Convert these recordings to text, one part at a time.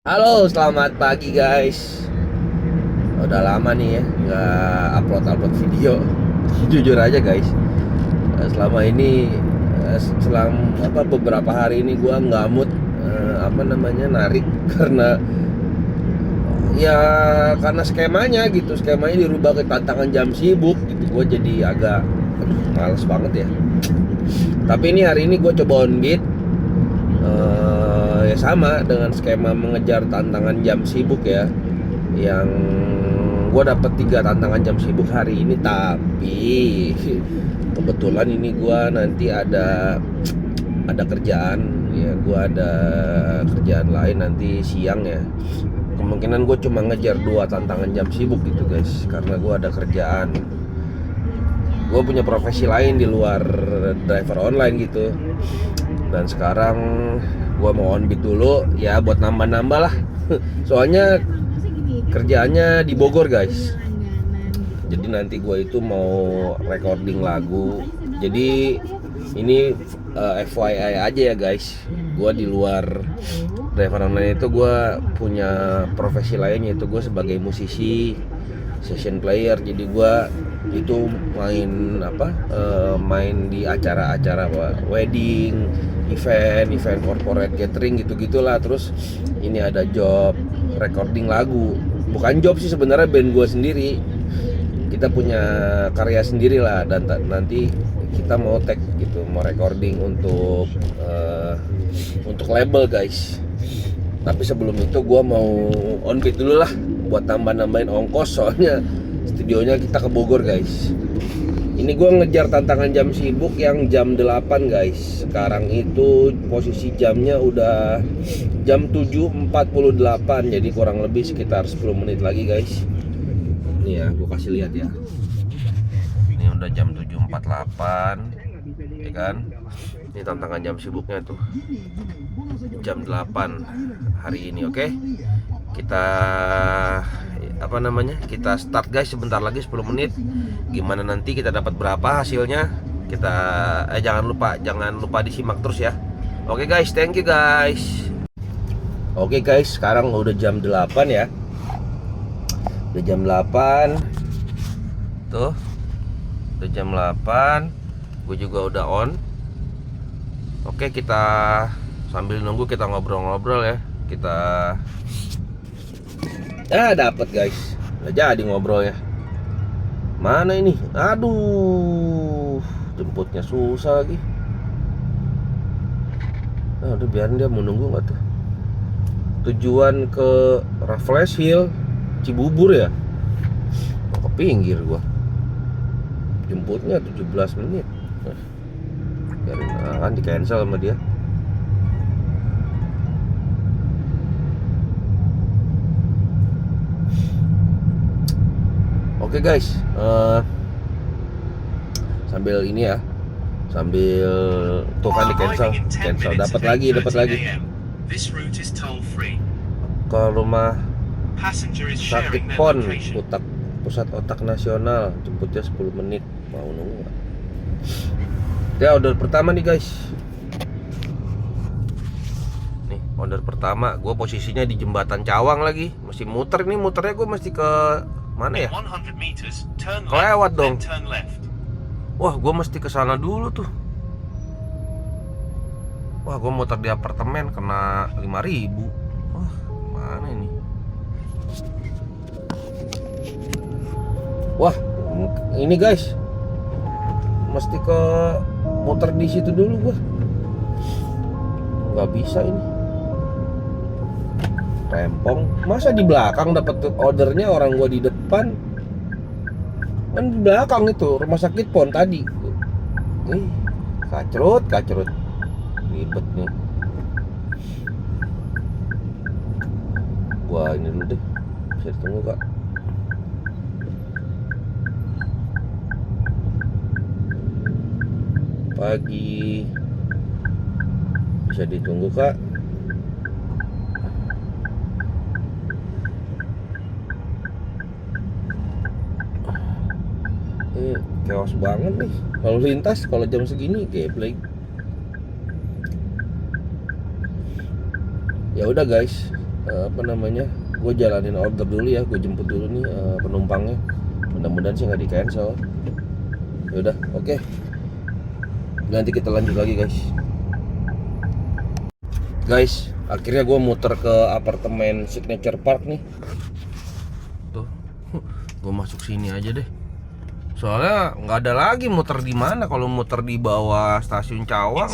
Halo, selamat pagi guys. Udah lama nih ya nggak upload video. Jujur aja guys, selama ini selang beberapa hari ini gua nggak mood narik karena ya karena skemanya gitu, skemanya dirubah ke tantangan jam sibuk gitu. Gua jadi agak males banget ya. Tapi ini hari ini gue coba on beat. Ya sama dengan skema mengejar tantangan jam sibuk ya, yang gue dapet 3 tantangan jam sibuk hari ini. Tapi kebetulan ini gue nanti ada kerjaan ya, gue ada kerjaan lain nanti siang ya. Kemungkinan gue cuma ngejar 2 tantangan jam sibuk gitu guys, karena gue ada kerjaan. Gue punya profesi lain di luar driver online gitu. Dan sekarang gue mau on beat dulu ya buat nambah-nambah lah. Soalnya kerjaannya di Bogor guys. Jadi nanti gue itu mau recording lagu. Jadi ini FYI aja ya guys. Gue di luar driver online itu gue punya profesi lain, yaitu gue sebagai musisi, session player. Jadi gue itu main di acara-acara wedding, event corporate catering gitu-gitulah. Terus ini ada job recording lagu. Bukan job sih sebenarnya, band gue sendiri. Kita punya karya sendiri lah, dan nanti kita mau tag gitu, mau recording untuk label guys. Tapi sebelum itu gue mau on beat dulu lah buat nambahin ongkos, soalnya studionya kita ke Bogor guys. Ini gue ngejar tantangan jam sibuk yang jam 8 guys. Sekarang itu posisi jamnya udah jam 7.48, jadi kurang lebih sekitar 10 menit lagi guys. Nih ya, gue kasih lihat ya. Ini udah jam 7.48 ya kan. Ini tantangan jam sibuknya tuh jam 8 hari ini. Oke, kita kita start guys, sebentar lagi 10 menit. Gimana nanti kita dapat berapa hasilnya, kita jangan lupa disimak terus ya. Oke guys, thank you guys. Oke guys, sekarang udah jam 8 ya. Udah jam 8 tuh, udah jam 8. Gue juga udah on. Oke, kita sambil nunggu kita ngobrol-ngobrol ya. Kita dapat guys, udah jadi ngobrol ya. Mana ini? Aduh, jemputnya susah lagi. Nah, udah biarin dia, mau nunggu nggak tuh. Tujuan ke Raffles Hill, Cibubur ya. Mau ke pinggir gua. Jemputnya 17 menit. Nah, biarin kan di cancel sama dia. Oke guys, sambil ini ya, sambil tuh kan di cancel, dapat lagi. Ke rumah sakit PON, pusat otak nasional, jemputnya 10 menit. Mau nunggu gak? Ya, order pertama nih guys. Nih order pertama, gue posisinya di jembatan Cawang lagi, mesti muter. Nih muternya gue mesti ke mana ya? Kelewat dong. Wah, gue mesti ke sana dulu tuh. Wah, gue muter di apartemen kena 5.000. Wah, mana ini? Wah, ini guys, mesti ke muter di situ dulu gue. Nggak bisa ini. Rempong, masa di belakang dapat ordernya, orang gua di depan. Kan di belakang itu rumah sakit PON tadi. Kacrut ribet nih. Gua ini dulu deh, bisa ditunggu kak. Pagi, bisa ditunggu kak. Chaos banget nih lalu lintas kalau jam segini, geblek. Ya udah guys, apa namanya, gue jalanin order dulu ya, gue jemput dulu nih penumpangnya. Mudah-mudahan sih nggak di cancel. Yaudah, oke. Nanti kita lanjut lagi guys. Akhirnya gue muter ke apartemen Signature Park nih. Tuh, gue masuk sini aja deh. Soalnya nggak ada lagi muter di mana. Kalau muter di bawah stasiun Cawang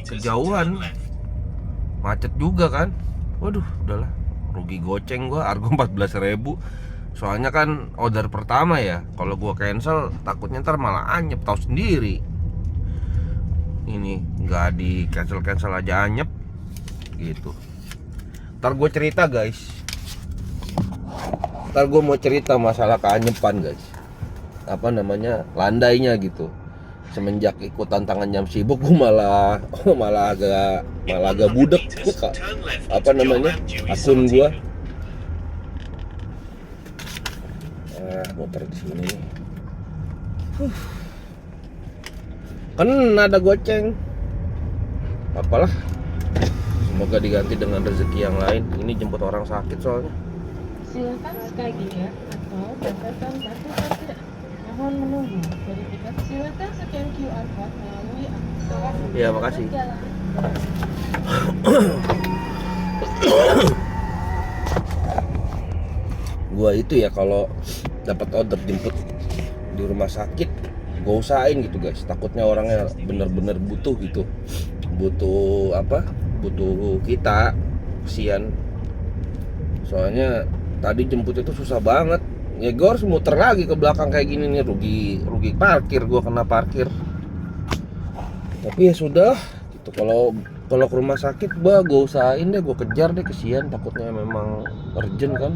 kejauhan, macet juga kan. Waduh, udahlah, rugi goceng gua, argo 14.000. Soalnya kan order pertama ya. Kalau gua cancel takutnya ntar malah anyep, tahu sendiri. Ini nggak di cancel aja anyep gitu. Ntar gue cerita guys. Ntar gue mau cerita masalah keanyepan guys. Apa namanya, landainya gitu. Semenjak ikut tantangan jam sibuk gue malah agak budek apa namanya, akun gue. Motor di sini kan ada goceng. Apalah, semoga diganti dengan rezeki yang lain. Ini jemput orang sakit soalnya. Silakan sekali ya, atau batasan kartu parkir. Mohon menunggu verifikasi. Silakan scan QR code melalui aplikasi. Ya, makasih. Gua itu ya kalau dapat order jemput di rumah sakit, gua usahain gitu guys. Takutnya orangnya bener-bener butuh gitu. Butuh apa? Butuh kita. Kesian. Soalnya tadi jemput itu susah banget. Ya gue harus muter lagi ke belakang kayak gini nih, rugi parkir, gue kena parkir. Tapi ya sudah gitu. Kalau ke rumah sakit gue usahain deh, gue kejar deh, kesian, takutnya memang urgent kan.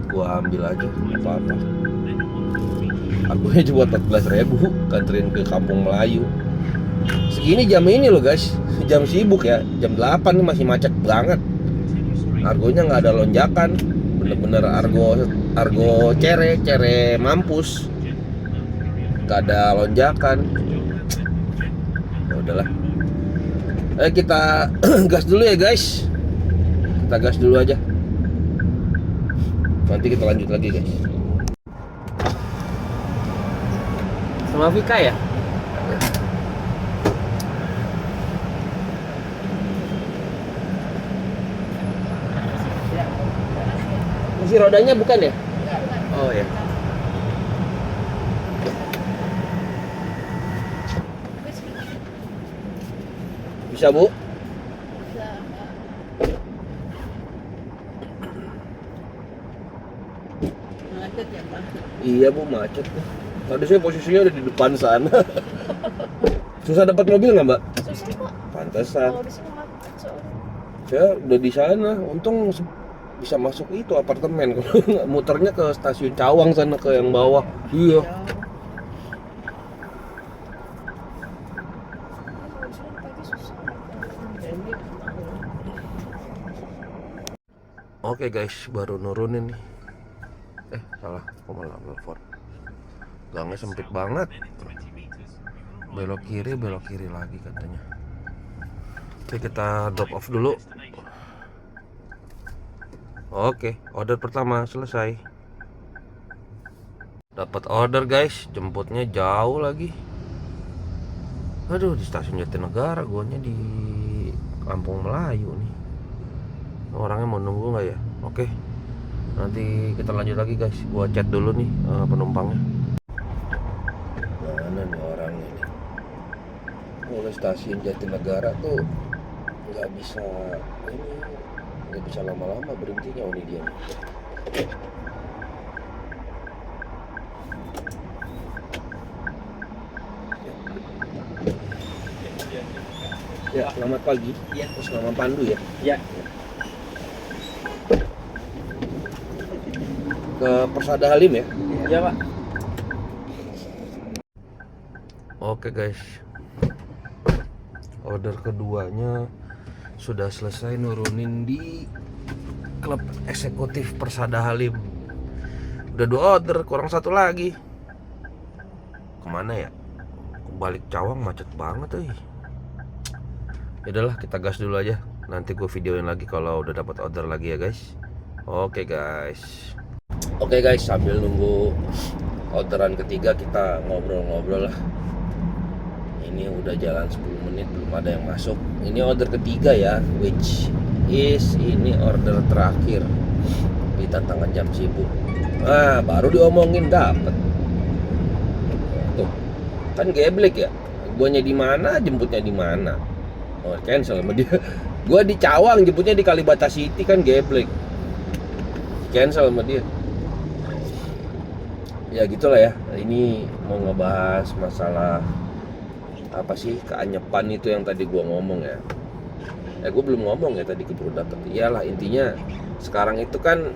Gue ambil aja apa-apa. Harganya cuma 14.000, kanterin ke Kampung Melayu. Segini jam ini loh guys, jam sibuk ya, jam 8 nih masih macet banget. Argonya nggak ada lonjakan, bener-bener argo cere mampus, nggak ada lonjakan. Ya udahlah, kita gas dulu ya guys, kita gas dulu aja, nanti kita lanjut lagi guys. Sama Vika ya. Kursi rodanya bukan ya? Oh ya. Bisa Bu? Macet ya Pak? Iya Bu, macet tuh. Tadi saya posisinya ada di depan sana. Susah dapat mobil nggak Mbak? Susah Pak. Pantesan. Kalau di sini macet soalnya. Saya udah di sana. Untung bisa masuk itu apartemen. Kalau nggak, muternya ke stasiun Cawang sana, ke yang bawah. Iya. Oke guys, baru nurunin nih. Salah, kok malah telepon. Gangnya sempit banget. Belok kiri lagi katanya. Oke, kita drop off dulu. Oke, order pertama selesai. Dapat order guys, jemputnya jauh lagi. Aduh, di stasiun Jatinegara, guanya di Kampung Melayu nih. Orangnya mau nunggu nggak ya? Oke, nanti kita lanjut lagi guys. Gua chat dulu nih penumpangnya. Mana nih orangnya nih? Mulai stasiun Jatinegara tuh nggak bisa lama-lama berhentinya. Oh, ini dia nih. Ya, selamat pagi. Ya, terus nama Pandu ya? Ya. Ke Persada Halim ya? Ya Pak. Oke guys, order keduanya sudah selesai, nurunin di klub eksekutif Persada Halim. Udah 2 order, kurang 1 lagi. Kemana ya? Balik Cawang macet banget. Yaudahlah, kita gas dulu aja. nanti gue videoin lagi kalau udah dapat order lagi ya guys. Oke guys. Oke guys, sambil nunggu orderan ketiga kita ngobrol-ngobrol lah. Ini udah jalan 10 menit belum ada yang masuk. Ini order ketiga ya, which is ini order terakhir di tantangan jam sibuk. Nah, baru diomongin dapet. Tuh, kan geblek ya. Guanya di mana, jemputnya di mana. Oh, cancel sama dia. Gua di Cawang, jemputnya di Kalibata City, kan geblek. Cancel sama dia. Ya gitulah ya. Ini mau ngebahas masalah apa sih, keanyepan itu yang tadi gua ngomong ya. Gue belum ngomong ya tadi keburu dapet. Iyalah, intinya sekarang itu kan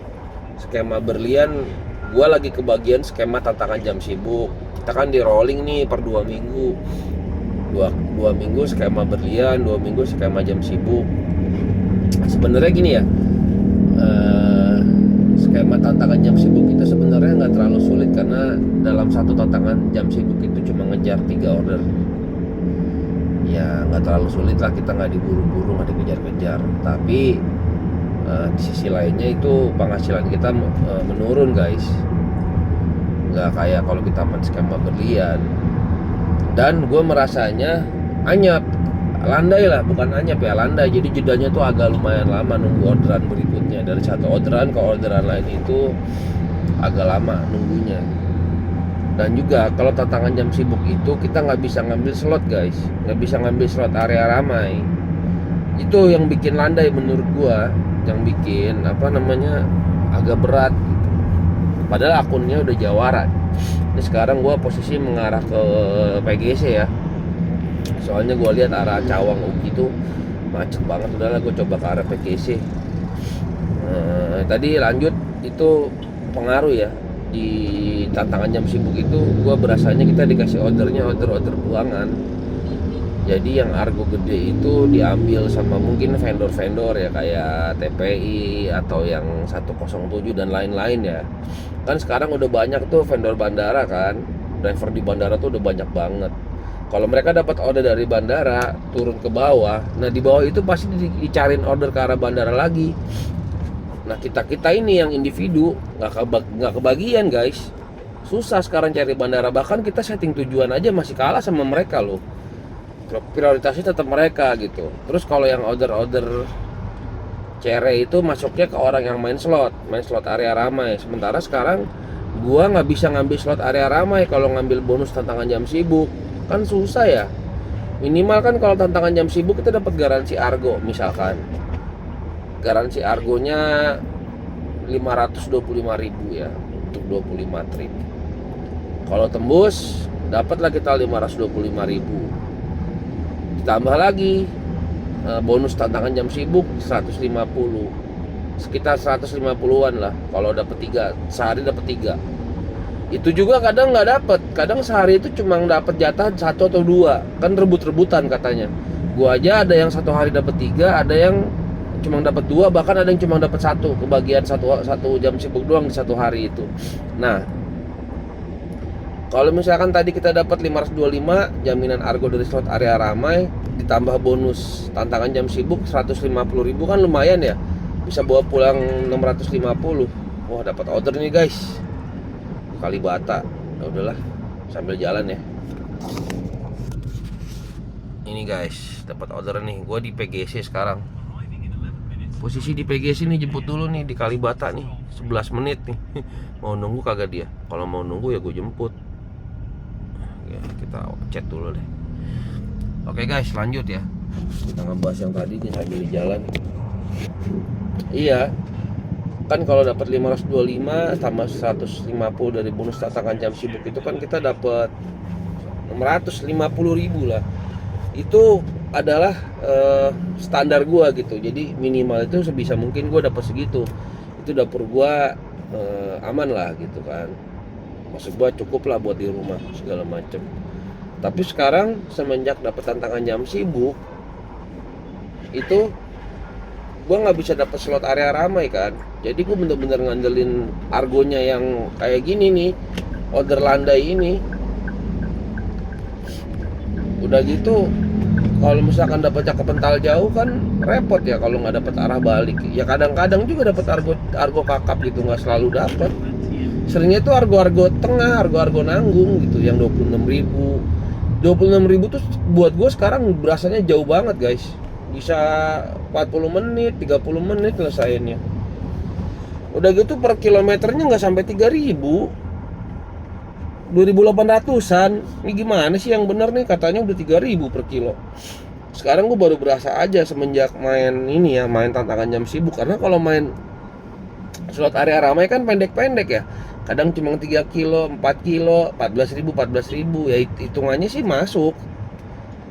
skema berlian, gua lagi kebagian skema tantangan jam sibuk. Kita kan di rolling nih per 2 minggu. 2 minggu skema berlian, 2 minggu skema jam sibuk. Sebenarnya gini ya, skema tantangan jam sibuk itu sebenarnya nggak terlalu sulit, karena dalam satu tantangan jam sibuk itu cuma ngejar 3 order. Ya nggak terlalu sulit lah, kita nggak diburu-buru, nggak dikejar-kejar. Tapi di sisi lainnya itu penghasilan kita menurun guys. Nggak kayak kalau kita main skema berlian. Dan gue merasanya anyap, landai lah, bukan anyap ya, landai. Jadi jedanya tuh agak lumayan lama nunggu orderan berikutnya. Dari satu orderan ke orderan lain itu agak lama nunggunya. Dan juga kalau tantangan jam sibuk itu kita nggak bisa ngambil slot guys, nggak bisa ngambil slot area ramai. Itu yang bikin landai menurut gua, yang bikin agak berat gitu. Padahal akunnya udah jawara. Ini sekarang gua posisi mengarah ke PGC ya. Soalnya gua lihat arah Cawang Uki itu macet banget. Udahlah gua coba ke arah PGC. Tadi lanjut itu pengaruh ya. Di tantangan jam sibuk itu gue berasanya kita dikasih ordernya order buangan. Jadi yang argo gede itu diambil sama mungkin vendor-vendor ya, kayak TPI atau yang 107 dan lain-lain ya. Kan sekarang udah banyak tuh vendor bandara kan, driver di bandara tuh udah banyak banget. Kalau mereka dapat order dari bandara turun ke bawah, nah di bawah itu pasti dicariin order ke arah bandara lagi. Nah kita ini yang individu nggak kebagian guys, susah sekarang cari bandara. Bahkan kita setting tujuan aja masih kalah sama mereka loh. Prioritasnya tetap mereka gitu. Terus kalau yang order cere itu masuknya ke orang yang main slot area ramai. Sementara sekarang gua nggak bisa ngambil slot area ramai kalau ngambil bonus tantangan jam sibuk, kan susah ya. Minimal kan kalau tantangan jam sibuk kita dapat garansi argo, misalkan garansi argonya 525.000 ya untuk 25 trip. Kalau tembus dapatlah kita 525.000. Ditambah lagi bonus tantangan jam sibuk 150. Sekitar 150-an lah kalau dapat 3, sehari dapat 3. Itu juga kadang nggak dapat. Kadang sehari itu cuma dapat jatah 1 atau 2. Kan rebut-rebutan katanya. Gua aja ada yang satu hari dapat 3, ada yang cuma dapat 2, bahkan ada yang cuma dapat 1, kebagian satu jam sibuk doang di satu hari itu. Nah, kalau misalkan tadi kita dapat 525 jaminan argo dari slot area ramai, ditambah bonus tantangan jam sibuk 150.000, kan lumayan ya, bisa bawa pulang 650. Wah, dapat order nih guys, Kalibata. Nah, udahlah, sambil jalan ya. Ini guys, dapat order nih. Gue di PGC sekarang. Posisi di PGC nih, jemput dulu nih di Kalibata nih, 11 menit nih. Mau nunggu kagak dia? Kalau mau nunggu ya gue jemput. Ya, kita chat dulu deh. Oke guys, lanjut ya. Kita ngebahas yang tadi nih sambil di jalan. Iya. Kan kalau dapat 525 tambah 150 dari bonus tantangan jam sibuk itu kan kita dapat 650.000 lah. Itu adalah standar gua gitu. Jadi minimal itu sebisa mungkin gua dapat segitu. Itu dapur gua aman lah gitu kan. Maksud gua cukup lah buat di rumah segala macem. Tapi sekarang semenjak dapat tantangan jam sibuk itu gua nggak bisa dapat slot area ramai kan. Jadi gua bener-bener ngandelin argonya yang kayak gini nih, order landai ini. Udah gitu kalau misalkan dapat cakep pental jauh kan repot ya kalau nggak dapat arah balik. Ya kadang-kadang juga dapat argo kakap gitu, nggak selalu dapat. Seringnya tuh argo tengah, argo nanggung gitu yang 26.000. 26.000 tuh buat gue sekarang berasanya jauh banget guys. Bisa 40 menit, 30 menit selesainya. Udah gitu per kilometernya nggak sampai 3.000, 2.800-an. Ini gimana sih yang bener nih? Katanya udah 3.000 per kilo. Sekarang gue baru berasa aja semenjak main ini ya, main tantangan jam sibuk. Karena kalau main slot area ramai kan pendek-pendek ya. Kadang cuma 3 kilo, 4 kilo, 14.000 ya hitungannya sih masuk.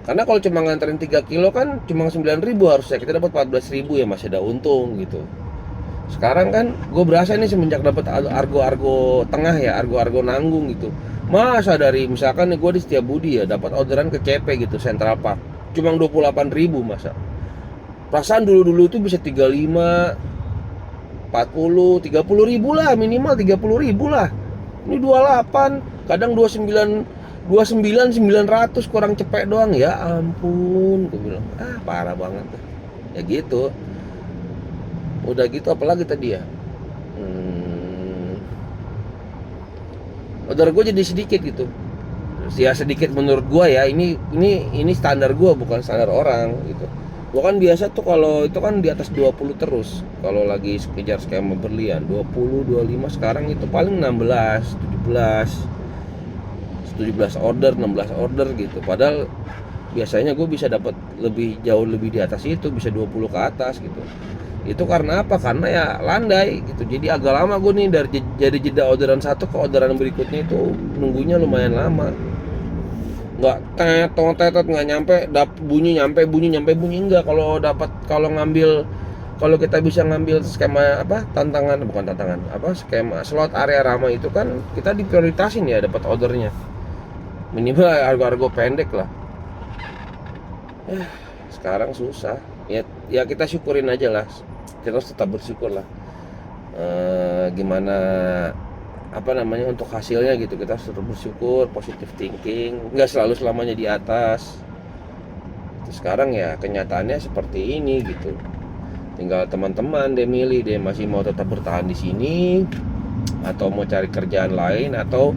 Karena kalau cuma nganterin 3 kilo kan cuma 9.000 harusnya, kita dapat 14.000 ya masih ada untung gitu. Sekarang kan gue berasa nih semenjak dapat argo tengah ya, argo nanggung gitu. Masa dari misalkan nih gue di Setiabudi ya dapat orderan ke CP gitu, Central Park, cuma 28.000 masa. Perasaan dulu tuh bisa 35, 40, 30 ribu lah minimal, 30 ribu lah. Ini 28, kadang 29, 900 kurang cepet doang. Ya ampun, gue bilang parah banget. Ya gitu. Udah gitu apalagi tadi ya, order gue jadi sedikit gitu. Ya sedikit menurut gue ya, ini standar gue bukan standar orang gitu. Gue kan biasa tuh kalau itu kan di atas 20 terus. Kalau lagi kejar skema berlian 20, 25, sekarang itu paling 16, 17 order, 16 order gitu. Padahal biasanya gue bisa dapat jauh lebih di atas itu, bisa 20 ke atas gitu. Itu karena apa? Karena ya landai gitu. Jadi agak lama gue nih dari jeda orderan satu ke orderan berikutnya itu nunggunya lumayan lama. Nggak tetot nggak nyampe, bunyi nyampe enggak. Kalau kita bisa ngambil skema skema slot area ramai itu kan kita diprioritasin ya dapat ordernya, minimal harga pendek lah. Sekarang susah ya kita syukurin aja lah, kita harus tetap bersyukur lah. Gimana untuk hasilnya gitu, kita harus tetap bersyukur, positive thinking, nggak selalu selamanya di atas. Sekarang ya kenyataannya seperti ini gitu. Tinggal teman-teman dia milih, dia masih mau tetap bertahan di sini atau mau cari kerjaan lain atau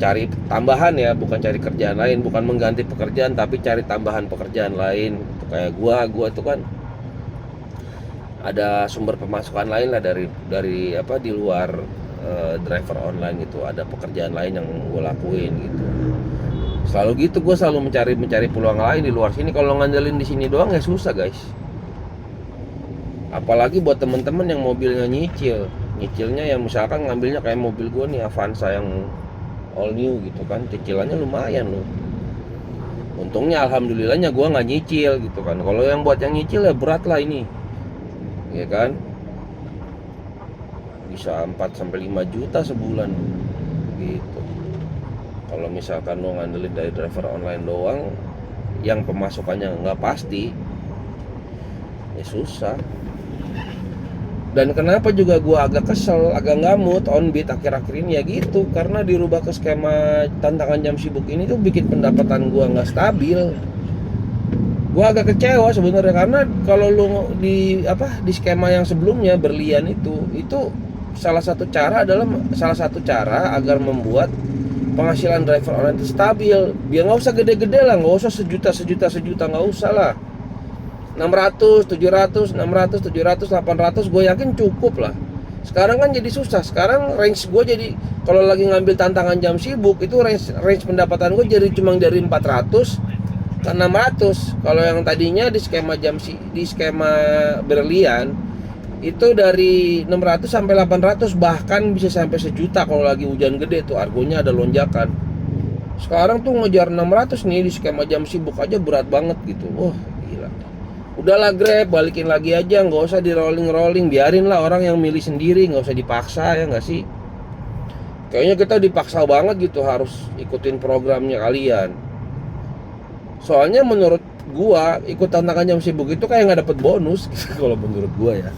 cari tambahan ya, bukan cari kerjaan lain, bukan mengganti pekerjaan tapi cari tambahan pekerjaan lain. Kayak gua tuh kan ada sumber pemasukan lain lah dari di luar driver online gitu, ada pekerjaan lain yang gue lakuin gitu. Selalu gitu, gue selalu mencari peluang lain di luar sini. Kalau ngandelin di sini doang ya susah guys. Apalagi buat temen-temen yang mobilnya nyicilnya yang misalkan ngambilnya kayak mobil gue nih Avanza yang all new gitu kan, cicilannya lumayan loh. Untungnya alhamdulillahnya gue nggak nyicil gitu kan. Kalau yang buat yang nyicil ya berat lah ini, ya kan. Bisa 4-5 juta sebulan gitu. Kalau misalkan lo ngandelin dari driver online doang yang pemasukannya nggak pasti, ya susah. Dan kenapa juga gue agak kesel, agak ngamut on-beat akhir-akhir ini ya gitu, karena dirubah ke skema tantangan jam sibuk ini tuh bikin pendapatan gue nggak stabil. Gue agak kecewa sebenarnya, karena kalau lo di skema yang sebelumnya berlian itu salah satu cara agar membuat penghasilan driver online itu stabil. Biar nggak usah gede-gede lah, nggak usah sejuta, nggak usah lah. 600, 700, 800, gue yakin cukup lah. Sekarang kan jadi susah. Sekarang range gue jadi, kalau lagi ngambil tantangan jam sibuk itu range pendapatan gue jadi cuma dari 400 ke 600. Kalau yang tadinya di skema berlian itu dari 600 sampai 800, bahkan bisa sampai sejuta kalau lagi hujan gede tuh argonya ada lonjakan. Sekarang tuh ngejar 600 nih di skema jam sibuk aja berat banget gitu. Wah gila. Udahlah Grab, balikin lagi aja, nggak usah di rolling, biarin lah orang yang milih sendiri, nggak usah dipaksa, ya nggak sih? Kayaknya kita dipaksa banget gitu harus ikutin programnya kalian. Soalnya menurut gua ikut tantangan jam sibuk itu kayak nggak dapet bonus kalau menurut gua ya.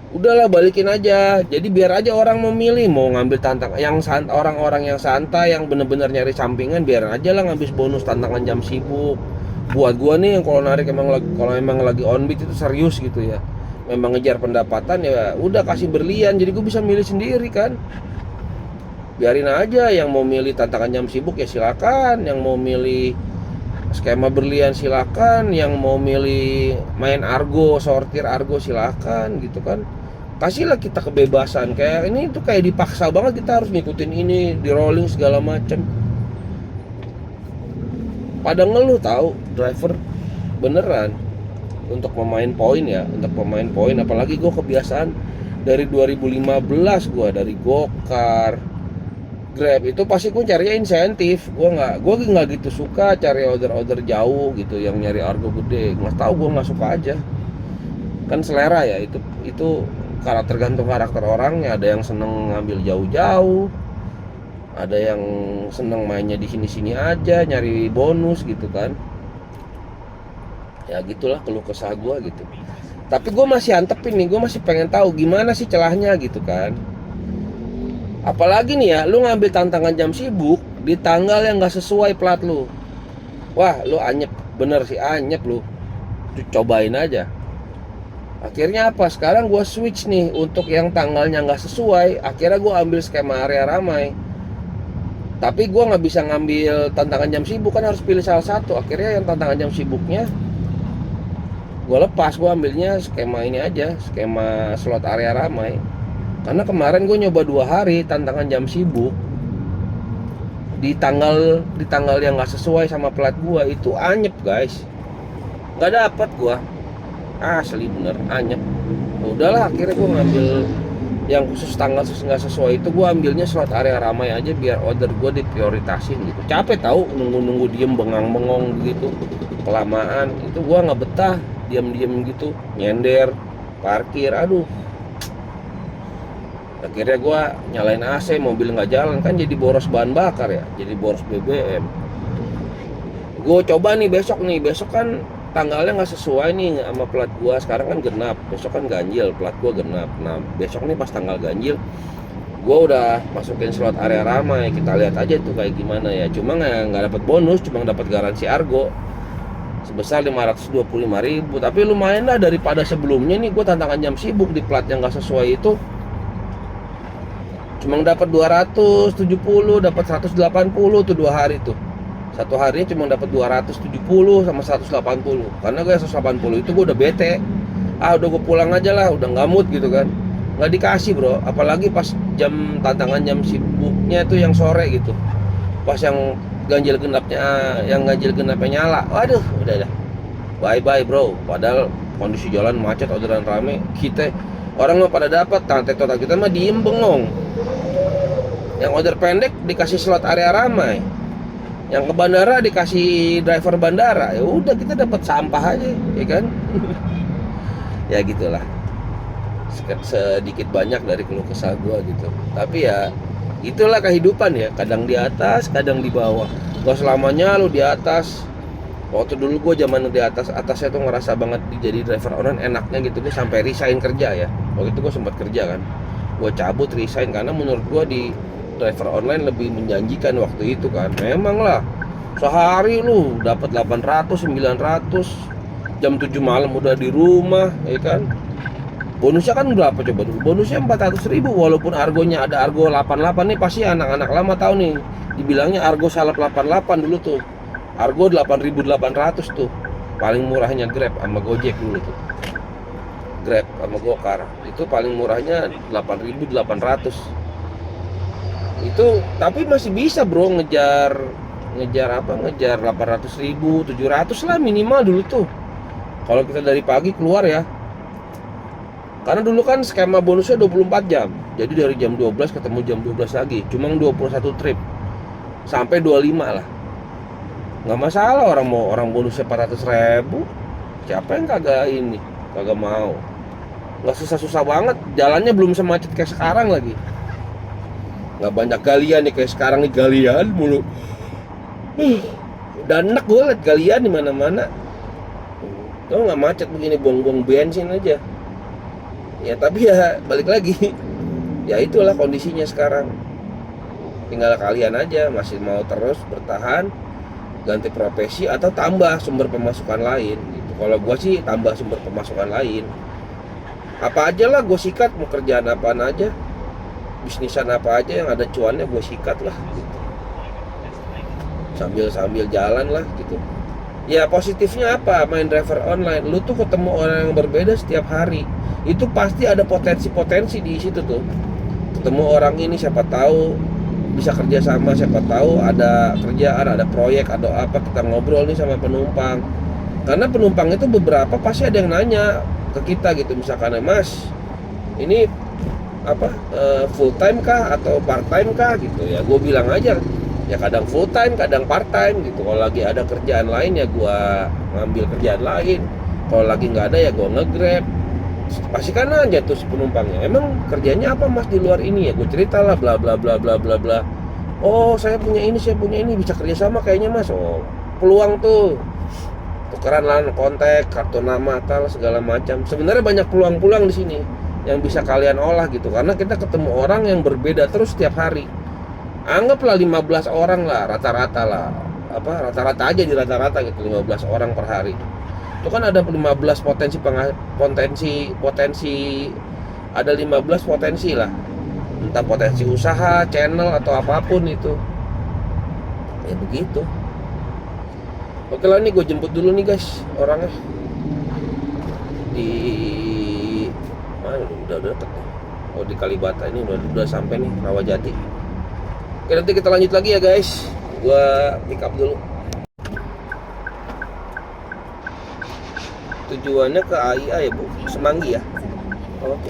Udahlah balikin aja. Jadi biar aja orang memilih mau ngambil tantangan yang orang-orang yang santai yang bener-bener nyari sampingan, biar aja lah ngambil bonus tantangan jam sibuk. buat gua nih yang kalau narik kalau emang lagi on beat itu serius gitu ya, memang ngejar pendapatan, ya udah kasih berlian, jadi gua bisa milih sendiri kan. Biarin aja, yang mau milih tantangan jam sibuk ya silakan, yang mau milih skema berlian silakan, yang mau milih main argo, sortir argo silakan gitu kan. Kasihlah kita kebebasan. Kayak ini tuh kayak dipaksa banget, kita harus ngikutin ini, di rolling segala macem. Pada ngeluh tahu driver beneran untuk pemain poin ya, untuk pemain poin. Apalagi gue kebiasaan dari 2015, gue dari Gokar, Grab itu pasti gue cari insentif. Gue nggak gitu suka cari order jauh gitu, yang nyari argo gede. Nggak tahu, gue nggak suka aja. Kan selera ya, itu tergantung karakter orangnya. Ada yang seneng ngambil jauh-jauh, ada yang seneng mainnya di sini-sini aja, nyari bonus gitu kan. Ya gitulah keluh kesah gue gitu. Tapi gue masih antepin nih, gue masih pengen tahu gimana sih celahnya gitu kan. Apalagi nih ya, lu ngambil tantangan jam sibuk di tanggal yang gak sesuai plat lu. Wah, lu anyep, bener sih anyep lu. Cobain aja. Akhirnya apa? Sekarang gue switch nih untuk yang tanggalnya gak sesuai. Akhirnya gue ambil skema area ramai. Tapi gue gak bisa ngambil tantangan jam sibuk, kan harus pilih salah satu. Akhirnya yang tantangan jam sibuknya gue lepas, gue ambilnya skema ini aja, skema slot area ramai. Karena kemarin gue nyoba 2 hari tantangan jam sibuk di tanggal yang nggak sesuai sama plat gue, itu anyep guys, nggak dapet gue, asli bener anyep. Udahlah, akhirnya gue ngambil yang khusus tanggal nggak sesuai itu, gue ambilnya slot area ramai aja biar order gue diprioritasin gitu. Capek tahu nunggu diem bengang-bengong gitu kelamaan, itu gue nggak betah diem gitu, nyender parkir, aduh. Akhirnya gue nyalain AC, mobil nggak jalan kan, jadi boros bahan bakar ya, jadi boros BBM. Gue coba nih besok kan tanggalnya nggak sesuai nih sama plat gue. Sekarang kan genap, besok kan ganjil, plat gue genap. Nah besok nih pas tanggal ganjil, gue udah masukin slot area ramai. Kita lihat aja tuh kayak gimana ya. Cuma nggak dapat bonus, cuma dapat garansi argo sebesar 525.000. Tapi lumayan lah daripada sebelumnya nih gue tantangan jam sibuk di plat yang nggak sesuai itu. Cuma dapat 270, dapat 180 tuh 2 hari tuh. Satu harinya cuma dapat 270 sama 180. Karena gue 180 itu gue udah bete. Udah gue pulang aja lah, udah nggak mood gitu kan. Nggak dikasih bro, apalagi pas jam tantangan jam sibuknya itu yang sore gitu. Pas yang ganjil genapnya nyala. Waduh, udah dah. Bye bro. Padahal kondisi jalan macet, orderan rame. Kita orang mah pada dapat, total kita mah diem bengong. Yang order pendek dikasih slot area ramai, yang ke bandara dikasih driver bandara. Ya udah, kita dapat sampah aja, ya kan? Ya gitulah. Sedikit banyak dari keluh kesah gua gitu. Tapi ya itulah kehidupan ya. Kadang di atas, kadang di bawah. Gak selamanya lu di atas. Waktu dulu gua zaman di atasnya tuh ngerasa banget jadi driver online enaknya gitu. Gua sampai resign kerja ya. Waktu itu gua sempat kerja kan. Gua cabut resign karena menurut gua di driver online lebih menjanjikan waktu itu kan. Memang lah, sehari lu dapat 800, 900, jam 7 malam udah di rumah, ya kan. Bonusnya kan berapa coba dulu? Bonusnya 400.000, walaupun argonya ada argo 88 nih, pasti anak-anak lama tahu nih. Dibilangnya argo salap 88 dulu tuh. Argo 8.800 tuh. Paling murahnya Grab sama Gojek dulu tuh. Grab sama Gokar itu paling murahnya 8.800. Itu tapi masih bisa bro ngejar 800.000, 700 lah minimal dulu tuh kalau kita dari pagi keluar ya. Karena dulu kan skema bonusnya 24 jam, jadi dari jam 12 ketemu jam 12 lagi, cuma 21 trip sampai 25 lah. Nggak masalah, orang bonusnya 400.000, siapa yang kagak mau. Nggak susah-susah banget, jalannya belum semacet kayak sekarang lagi. Nggak banyak galian nih kayak sekarang nih, galian mulu. Udah enak gue liat galian di mana-mana. Lo nggak macet begini, buang-buang bensin aja. Ya tapi ya balik lagi. Ya itulah kondisinya sekarang. Tinggal kalian aja masih mau terus bertahan ganti profesi atau tambah sumber pemasukan lain gitu. Kalau gue sih tambah sumber pemasukan lain. Apa aja lah gue sikat, mau kerjaan apaan aja, bisnisan apa aja yang ada cuannya gue sikat lah gitu. Sambil jalan lah gitu. Ya positifnya apa main driver online? Lu tuh ketemu orang yang berbeda setiap hari. Itu pasti ada potensi-potensi di situ tuh. Ketemu orang ini siapa tahu bisa kerja sama, siapa tahu ada kerjaan, ada proyek, ada apa, kita ngobrol nih sama penumpang. Karena penumpang itu beberapa pasti ada yang nanya ke kita gitu, misalkan, Mas, ini apa full time kah atau part time kah gitu ya. Gue bilang aja ya kadang full time, kadang part time gitu. Kalau lagi ada kerjaan lain ya gue ngambil kerjaan lain. Kalau lagi nggak ada ya gue nge-grab. Pasti kan aja tuh si penumpangnya, emang kerjanya apa Mas di luar ini ya? Gue cerita lah bla bla bla bla bla bla. Oh saya punya ini, bisa kerja sama kayaknya Mas. Oh peluang tuh tukeran lah kontak, kartu nama, tal segala macam. Sebenarnya banyak peluang-peluang di sini yang bisa kalian olah gitu, karena kita ketemu orang yang berbeda terus setiap hari. Anggaplah 15 orang lah rata-rata lah, apa rata-rata aja di rata-rata gitu, 15 orang per hari. Itu kan ada 15 potensi ada 15 potensi lah, entah potensi usaha, channel atau apapun itu ya begitu. Oke lah, nih gue jemput dulu nih guys orangnya di mana, udah deket nih. Oh di Kalibata ini udah sampai nih Rawajati. Oke nanti kita lanjut lagi ya guys, gue pick up dulu. Tujuannya ke AIA ya Bu, Semanggi ya. Oke.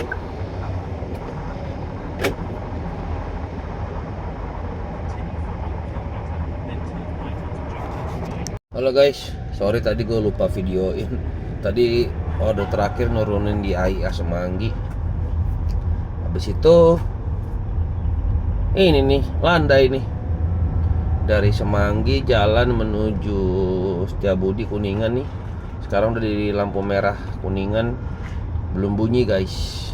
Halo guys, sorry tadi gue lupa videoin. Tadi order terakhir nurunin di AIA Semanggi. Habis itu ini nih, landai nih. Dari Semanggi jalan menuju Setiabudi Kuningan nih. Sekarang udah di lampu merah Kuningan, belum bunyi guys.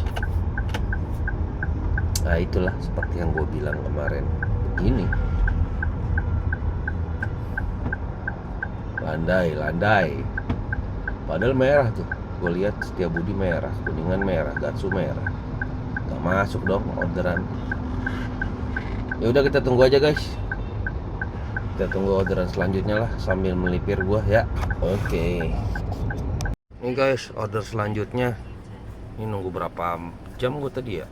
Nah itulah seperti yang gue bilang kemarin, begini landai padahal merah tuh. Gue lihat Setiabudi merah, Kuningan merah, Gatsu merah, gak masuk dong orderan. Ya udah kita tunggu aja guys, kita tunggu orderan selanjutnya lah sambil melipir gua ya. Oke. Ini guys order selanjutnya. Ini nunggu berapa jam gua tadi ya?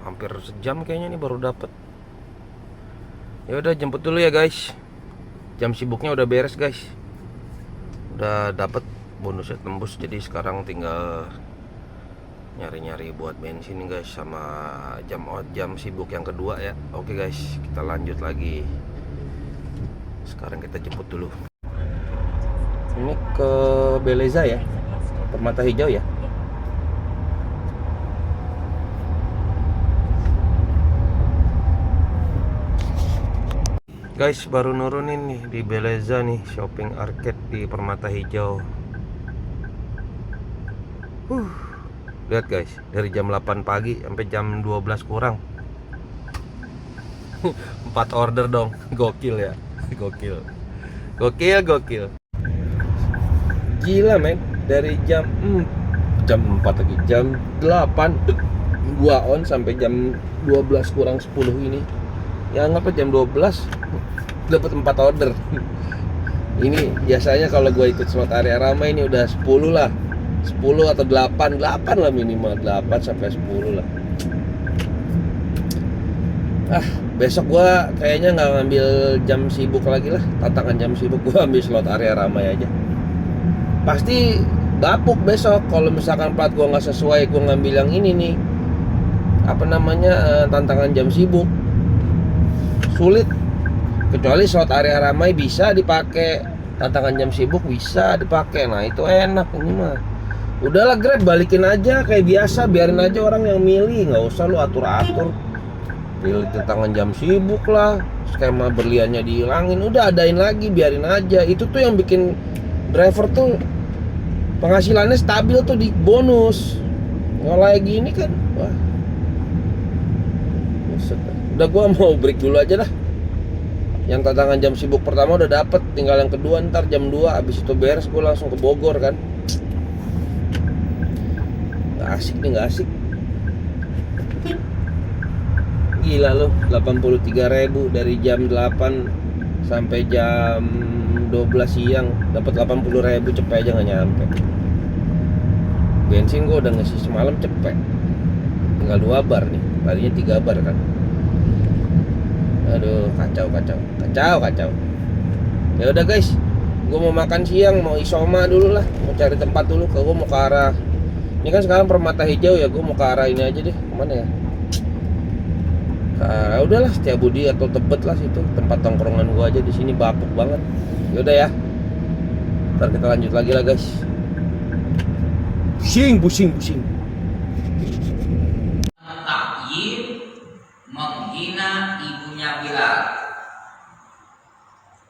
Hampir sejam kayaknya nih baru dapet. Ya udah jemput dulu ya guys. Jam sibuknya udah beres guys. Udah dapet bonusnya tembus, jadi sekarang tinggal nyari-nyari buat bensin nih guys, sama jam sibuk yang kedua ya. Oke guys, kita lanjut lagi. Sekarang kita jemput dulu. Ini ke Beleza ya, Permata Hijau ya. Guys, baru nurunin nih di Beleza nih, shopping arcade di Permata Hijau. Lihat guys, dari jam 8 pagi sampai jam 12 kurang. 4 order dong, gokil ya. Gokil. Gila men, dari jam 4 lagi, jam 8 gua on sampai jam 12 kurang 10 ini. Ya anggap jam 12 dapat 4 order. Ini biasanya kalau gua ikut slot area ramai ini udah 10 lah. 10 atau 8 lah minimal, 8 sampai 10 lah. Besok gua kayaknya nggak ngambil jam sibuk lagi lah, tantangan jam sibuk. Gua ambil slot area ramai aja. Pasti bapuk besok kalau misalkan plat gua nggak sesuai, gua ngambil yang ini nih, apa namanya, tantangan jam sibuk. Sulit. Kecuali slot area ramai bisa dipakai, tantangan jam sibuk bisa dipakai. Nah itu enak ini mah. Udahlah Grab, balikin aja kayak biasa, biarin aja orang yang milih, nggak usah lu atur-atur. Pilih tantangan jam sibuk lah, skema berliannya dihilangin, udah adain lagi, biarin aja. Itu tuh yang bikin driver tuh penghasilannya stabil tuh di bonus. Kalau kayak gini kan, wah. Udah gua mau break dulu aja dah. Yang tantangan jam sibuk pertama udah dapet, tinggal yang kedua ntar jam 2. Abis itu beres gue langsung ke Bogor kan. Gak asik nih, gak asik. Gila loh, 83.000 dari jam 8 sampai jam 12 siang dapat 80.000, cepet aja nggak nyampe. Bensin gue udah ngisi semalam cepet, tinggal 2 bar nih, tadinya 3 bar kan. Aduh, kacau. Ya udah guys, gue mau makan siang, mau isoma dulu lah, mau cari tempat dulu. Gue mau ke arah, ini kan sekarang Permata Hijau ya, gue mau ke arah ini aja deh. Kemana ya? Udahlah, Setiabudi atau Tebet lah, situ tempat tongkrongan gua aja. Di sini bapuk banget. Yaudah ya, ntar kita lanjut lagi lah guys. Pusing. Takyir menghina ibunya Bilal.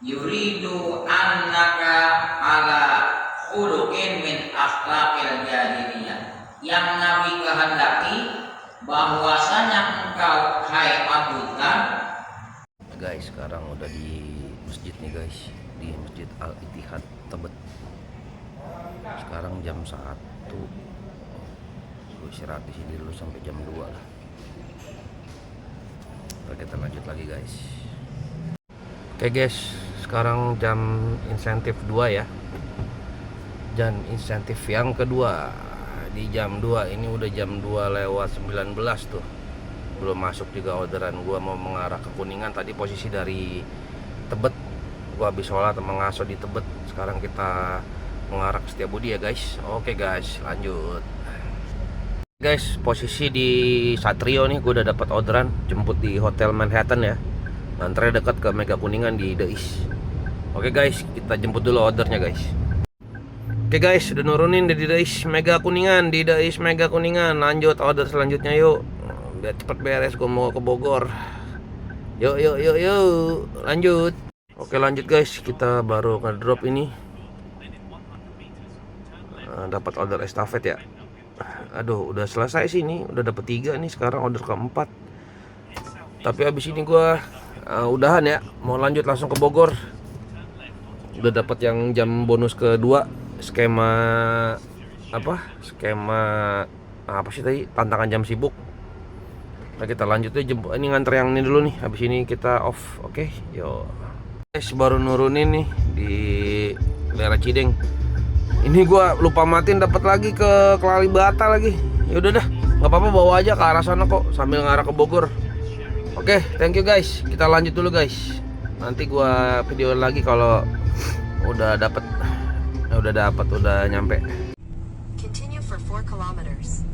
Yuridu annaka ala khuluqin min akhlaqil jahiliyah. Yang Nabi kehendaki bahwasanya engkau hai Abu Dhar. Guys, sekarang udah di masjid nih guys, di Masjid Al Ittihad Tebet. Sekarang jam 1. Gue istirahat di sini dulu sampai jam 2 lah. Oke, kita lanjut lagi guys. Oke guys, sekarang jam insentif 2 ya. Dan insentif yang kedua di jam 2. Ini udah jam 2 lewat 19 tuh. Belum masuk juga orderan. Gua mau mengarah ke Kuningan. Tadi posisi dari Tebet, gua habis sholat sama ngaso di Tebet. Sekarang kita mengarah ke Setiabudi ya guys. Oke guys, lanjut guys. Posisi di Satrio nih, gua udah dapat orderan jemput di Hotel Manhattan ya. Antre dekat ke Mega Kuningan di Dais. Oke guys, kita jemput dulu ordernya guys. Oke guys, udah nurunin di Dais Mega Kuningan, di Dais Mega Kuningan. Lanjut order selanjutnya yuk, biar cepet beres, gue mau ke Bogor. Yuk, lanjut. Oke lanjut guys, kita baru ngedrop ini. Dapat order estafet ya. Aduh, udah selesai sih ini, udah dapet 3 nih, sekarang order keempat. Tapi abis ini gue udahan ya, mau lanjut langsung ke Bogor. Udah dapat yang jam bonus kedua, skema sih tadi, tantangan jam sibuk. Nah kita lanjut aja, ini nganter yang ini dulu nih, habis ini kita off. Oke, yo guys, baru nurunin nih di daerah Cideng. Ini gua lupa matiin, dapat lagi ke Kalibata lagi. Ya udah dah, nggak apa-apa, bawa aja ke arah sana kok sambil ngarah ke Bogor. Oke, thank you guys, kita lanjut dulu guys. Nanti gua video lagi kalau udah nyampe. Continue for 4 kilometers.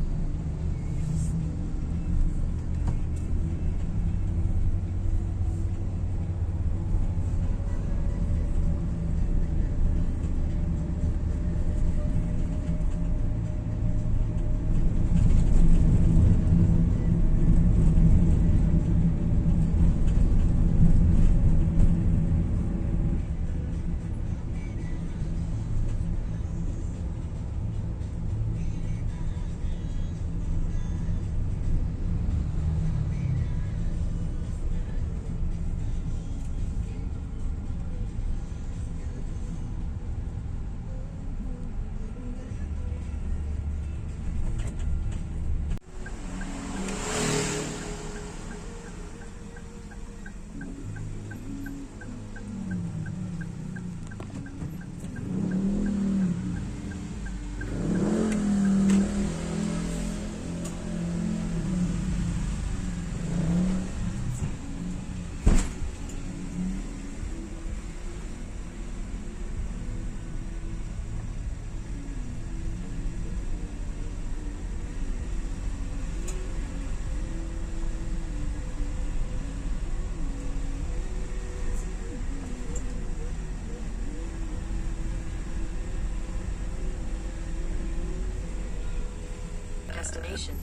Destination.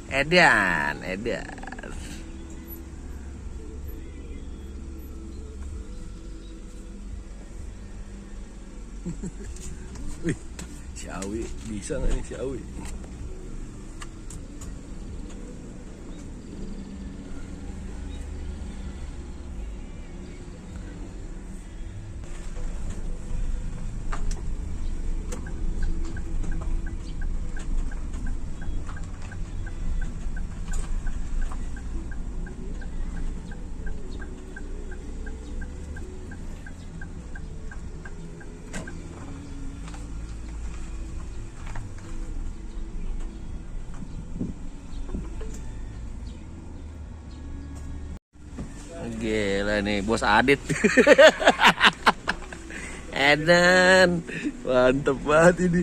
Edan. Wih, si Awi bisa nggak nih si Awi? nih Bos Adit. Edan, mantep banget ini.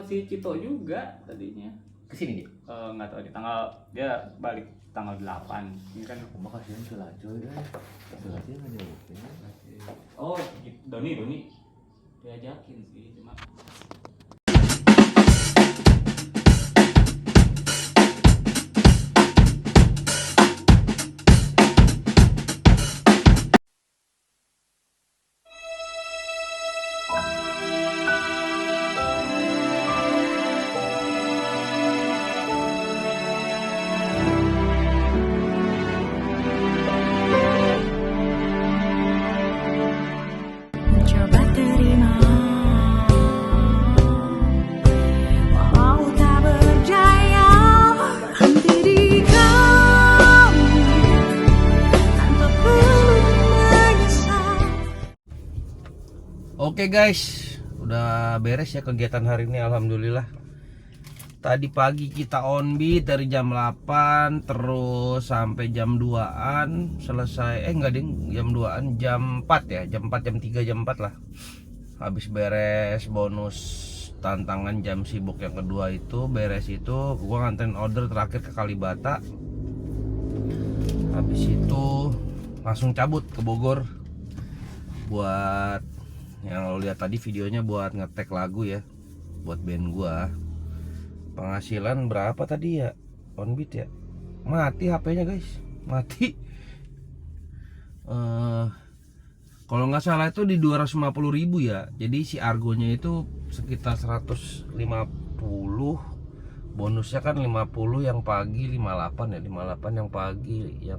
Si Cito juga tadinya Kesini dia? nggak tahu di tanggal dia balik tanggal 8 ini kan. Makasih ke Lajo ya. Berarti nggak jauh. Oh Doni diajakin sih cuma Coba terima, walau tak berjaya, berhenti di kamu tanpa perlu menyesal. Oke guys, udah beres ya kegiatan hari ini, alhamdulillah. Tadi pagi kita on beat dari jam 8 terus sampai jam 2an selesai. Enggak ding, jam 2an, jam 4 ya, jam 4, jam 3, jam 4 lah. Habis beres bonus tantangan jam sibuk yang kedua itu, beres itu gua nganterin order terakhir ke Kalibata. Habis itu langsung cabut ke Bogor buat yang lo lihat tadi videonya, buat ngetek lagu ya buat band gua. Penghasilan berapa tadi ya on beat ya, mati HP-nya guys, mati. Kalau nggak salah itu di 250.000 ya, jadi si argonya itu sekitar 150, bonusnya kan 50 yang pagi, 58 ya, 58 yang pagi,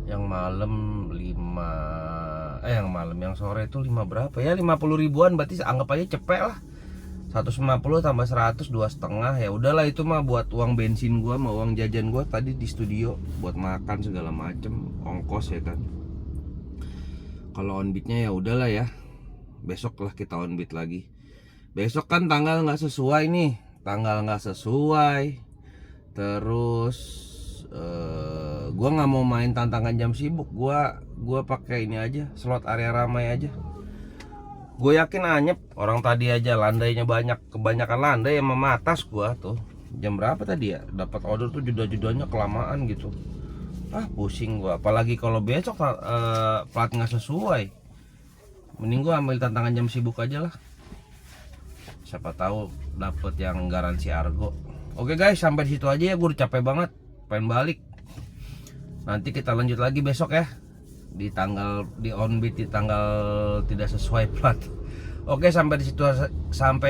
yang malam 5, yang malam, yang sore itu 5 berapa ya, 50 ribuan, berarti anggap aja cepet lah. 150 tambah 100, 2,5 ya udahlah, itu mah buat uang bensin gua sama uang jajan gua tadi di studio buat makan segala macem, ongkos ya kan. Kalau on beatnya ya udahlah ya, besok lah kita on beat lagi. Besok kan tanggal nggak sesuai nih, tanggal nggak sesuai. Terus gua nggak mau main tantangan jam sibuk, gua pakai ini aja, slot area ramai aja. Gue yakin anyep, orang tadi aja landainya banyak, kebanyakan landai sama matas gua tuh. Jam berapa tadi ya? Dapat order tuh juda-judanya kelamaan gitu. Ah pusing gua, apalagi kalau besok plat nggak sesuai. Mending gua ambil tantangan jam sibuk aja lah. Siapa tahu dapet yang garansi argo. Oke guys, sampai di situ aja ya, gue udah capek banget, pengen balik. Nanti kita lanjut lagi besok ya. Di on beat di tanggal tidak sesuai plat. Oke, sampai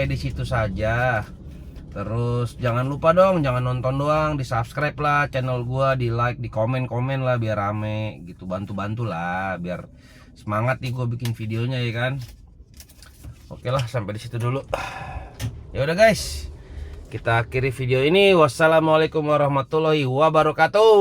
di situ saja. Terus jangan lupa dong, jangan nonton doang, di subscribe lah channel gua, di like, di komen lah biar rame gitu, bantu lah biar semangat nih gua bikin videonya ya kan. Oke lah, sampai di situ dulu. Ya udah guys, kita akhiri video ini. Wassalamualaikum warahmatullahi wabarakatuh.